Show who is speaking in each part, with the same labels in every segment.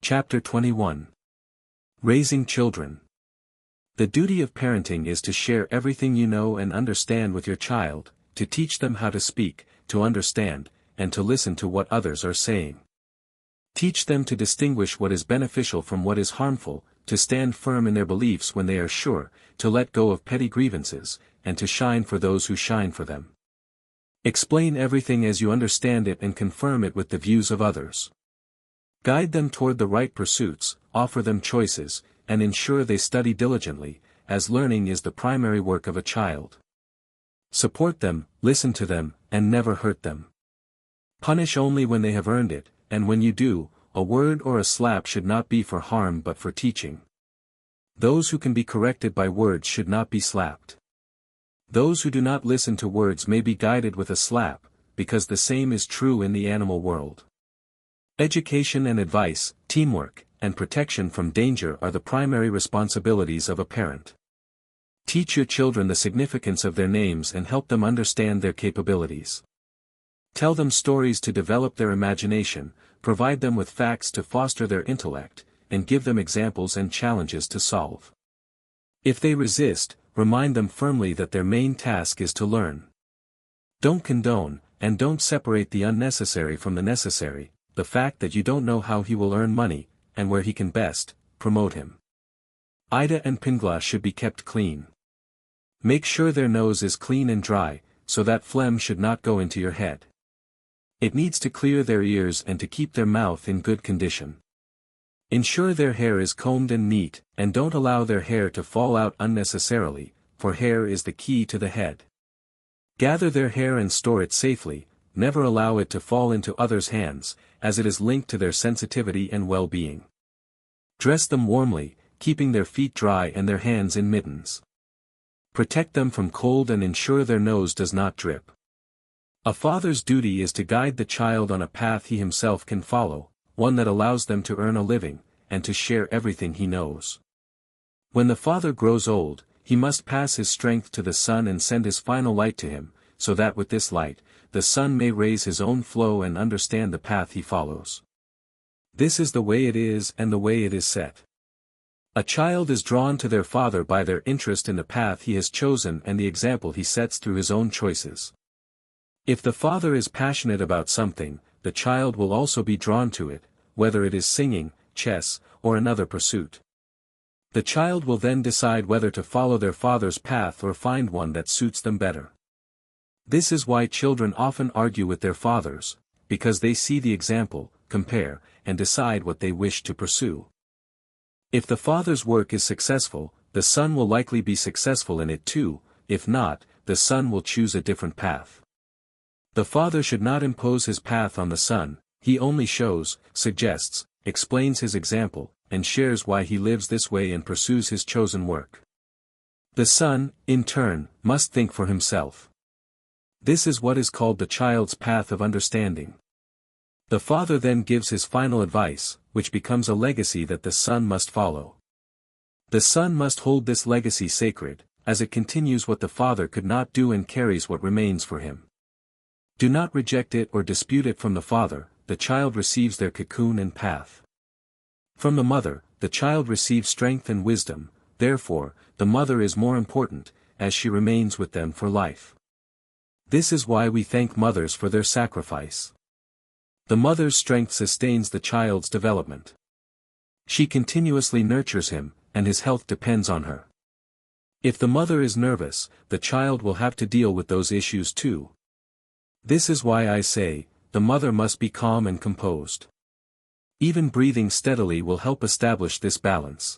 Speaker 1: Chapter 21. Raising Children. The duty of parenting is to share everything you know and understand with your child, to teach them how to speak, to understand, and to listen to what others are saying. Teach them to distinguish what is beneficial from what is harmful, to stand firm in their beliefs when they are sure, to let go of petty grievances, and to shine for those who shine for them. Explain everything as you understand it and confirm it with the views of others. Guide them toward the right pursuits, offer them choices, and ensure they study diligently, as learning is the primary work of a child. Support them, listen to them, and never hurt them. Punish only when they have earned it, and when you do, a word or a slap should not be for harm but for teaching. Those who can be corrected by words should not be slapped. Those who do not listen to words may be guided with a slap, because the same is true in the animal world. Education and advice, teamwork, and protection from danger are the primary responsibilities of a parent. Teach your children the significance of their names and help them understand their capabilities. Tell them stories to develop their imagination, provide them with facts to foster their intellect, and give them examples and challenges to solve. If they resist, remind them firmly that their main task is to learn. Don't condone, and don't separate the unnecessary from the necessary. The fact that you don't know how he will earn money, and where he can best promote him. Ida and Pingla should be kept clean. Make sure their nose is clean and dry, so that phlegm should not go into your head. It needs to clear their ears and to keep their mouth in good condition. Ensure their hair is combed and neat, and don't allow their hair to fall out unnecessarily, for hair is the key to the head. Gather their hair and store it safely, never allow it to fall into others' hands, as it is linked to their sensitivity and well-being. Dress them warmly, keeping their feet dry and their hands in mittens. Protect them from cold and ensure their nose does not drip. A father's duty is to guide the child on a path he himself can follow, one that allows them to earn a living, and to share everything he knows. When the father grows old, he must pass his strength to the son and send his final light to him, so that with this light, the son may raise his own flow and understand the path he follows. This is the way it is and the way it is set. A child is drawn to their father by their interest in the path he has chosen and the example he sets through his own choices. If the father is passionate about something, the child will also be drawn to it, whether it is singing, chess, or another pursuit. The child will then decide whether to follow their father's path or find one that suits them better. This is why children often argue with their fathers, because they see the example, compare, and decide what they wish to pursue. If the father's work is successful, the son will likely be successful in it too. If not, the son will choose a different path. The father should not impose his path on the son, he only shows, suggests, explains his example, and shares why he lives this way and pursues his chosen work. The son, in turn, must think for himself. This is what is called the child's path of understanding. The father then gives his final advice, which becomes a legacy that the son must follow. The son must hold this legacy sacred, as it continues what the father could not do and carries what remains for him. Do not reject it or dispute it from the father, the child receives their cocoon and path. From the mother, the child receives strength and wisdom, therefore, the mother is more important, as she remains with them for life. This is why we thank mothers for their sacrifice. The mother's strength sustains the child's development. She continuously nurtures him, and his health depends on her. If the mother is nervous, the child will have to deal with those issues too. This is why I say, the mother must be calm and composed. Even breathing steadily will help establish this balance.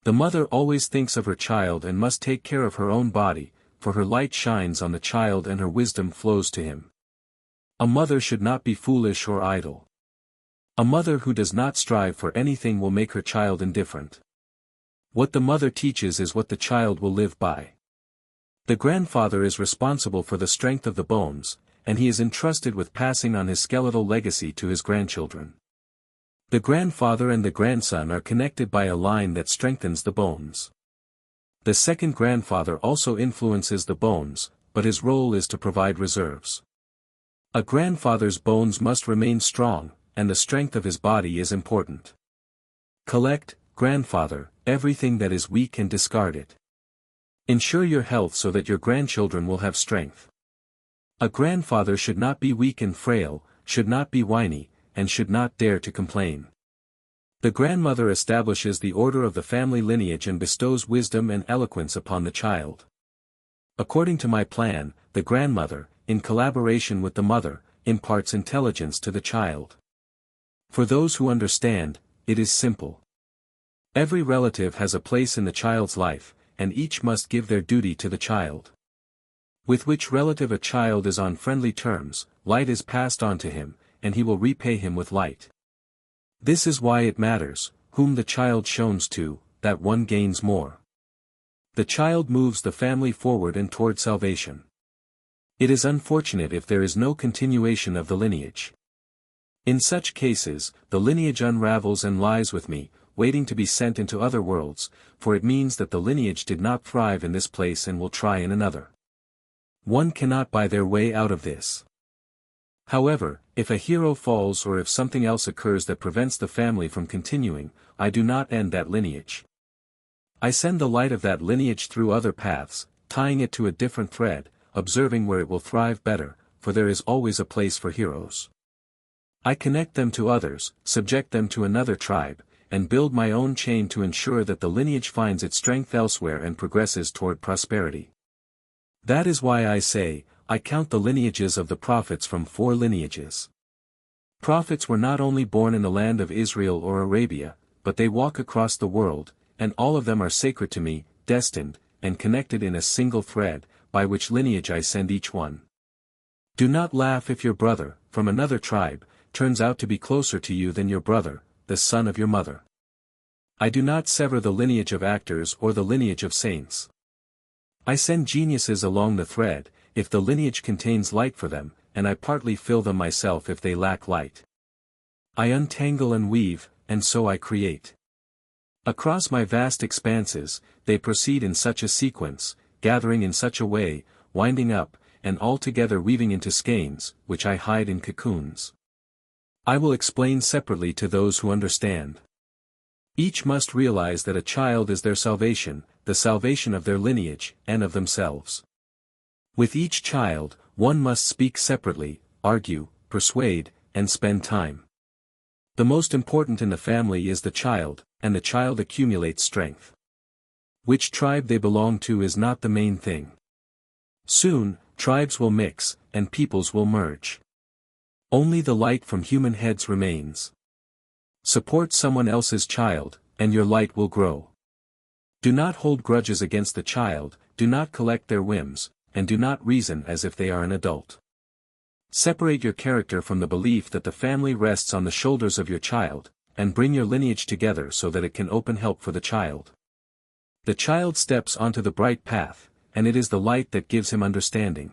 Speaker 1: The mother always thinks of her child and must take care of her own body, for her light shines on the child and her wisdom flows to him. A mother should not be foolish or idle. A mother who does not strive for anything will make her child indifferent. What the mother teaches is what the child will live by. The grandfather is responsible for the strength of the bones, and he is entrusted with passing on his skeletal legacy to his grandchildren. The grandfather and the grandson are connected by a line that strengthens the bones. The second grandfather also influences the bones, but his role is to provide reserves. A grandfather's bones must remain strong, and the strength of his body is important. Collect, grandfather, everything that is weak and discard it. Ensure your health so that your grandchildren will have strength. A grandfather should not be weak and frail, should not be whiny, and should not dare to complain. The grandmother establishes the order of the family lineage and bestows wisdom and eloquence upon the child. According to my plan, the grandmother, in collaboration with the mother, imparts intelligence to the child. For those who understand, it is simple. Every relative has a place in the child's life, and each must give their duty to the child. With which relative a child is on friendly terms, light is passed on to him, and he will repay him with light. This is why it matters, whom the child shows to, that one gains more. The child moves the family forward and toward salvation. It is unfortunate if there is no continuation of the lineage. In such cases, the lineage unravels and lies with me, waiting to be sent into other worlds, for it means that the lineage did not thrive in this place and will try in another. One cannot buy their way out of this. However, if a hero falls or if something else occurs that prevents the family from continuing, I do not end that lineage. I send the light of that lineage through other paths, tying it to a different thread, observing where it will thrive better, for there is always a place for heroes. I connect them to others, subject them to another tribe, and build my own chain to ensure that the lineage finds its strength elsewhere and progresses toward prosperity. That is why I say, I count the lineages of the prophets from 4 lineages. Prophets were not only born in the land of Israel or Arabia, but they walk across the world, and all of them are sacred to me, destined, and connected in a single thread, by which lineage I send each one. Do not laugh if your brother, from another tribe, turns out to be closer to you than your brother, the son of your mother. I do not sever the lineage of actors or the lineage of saints. I send geniuses along the thread, if the lineage contains light for them, and I partly fill them myself if they lack light. I untangle and weave, and so I create. Across my vast expanses, they proceed in such a sequence, gathering in such a way, winding up, and all together weaving into skeins, which I hide in cocoons. I will explain separately to those who understand. Each must realize that a child is their salvation, the salvation of their lineage, and of themselves. With each child, one must speak separately, argue, persuade, and spend time. The most important in the family is the child, and the child accumulates strength. Which tribe they belong to is not the main thing. Soon, tribes will mix, and peoples will merge. Only the light from human heads remains. Support someone else's child, and your light will grow. Do not hold grudges against the child, do not collect their whims, and do not reason as if they are an adult. Separate your character from the belief that the family rests on the shoulders of your child, and bring your lineage together so that it can open help for the child. The child steps onto the bright path, and it is the light that gives him understanding.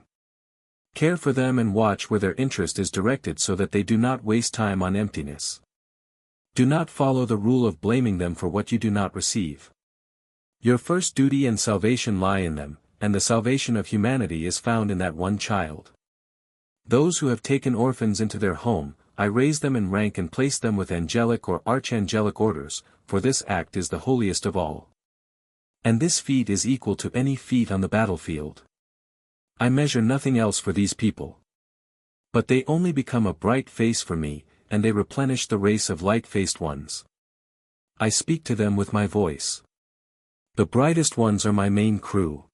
Speaker 1: Care for them and watch where their interest is directed so that they do not waste time on emptiness. Do not follow the rule of blaming them for what you do not receive. Your first duty and salvation lie in them, and the salvation of humanity is found in that one child. Those who have taken orphans into their home, I raise them in rank and place them with angelic or archangelic orders, for this act is the holiest of all. And this feat is equal to any feat on the battlefield. I measure nothing else for these people. But they only become a bright face for me, and they replenish the race of light-faced ones. I speak to them with my voice. The brightest ones are my main crew.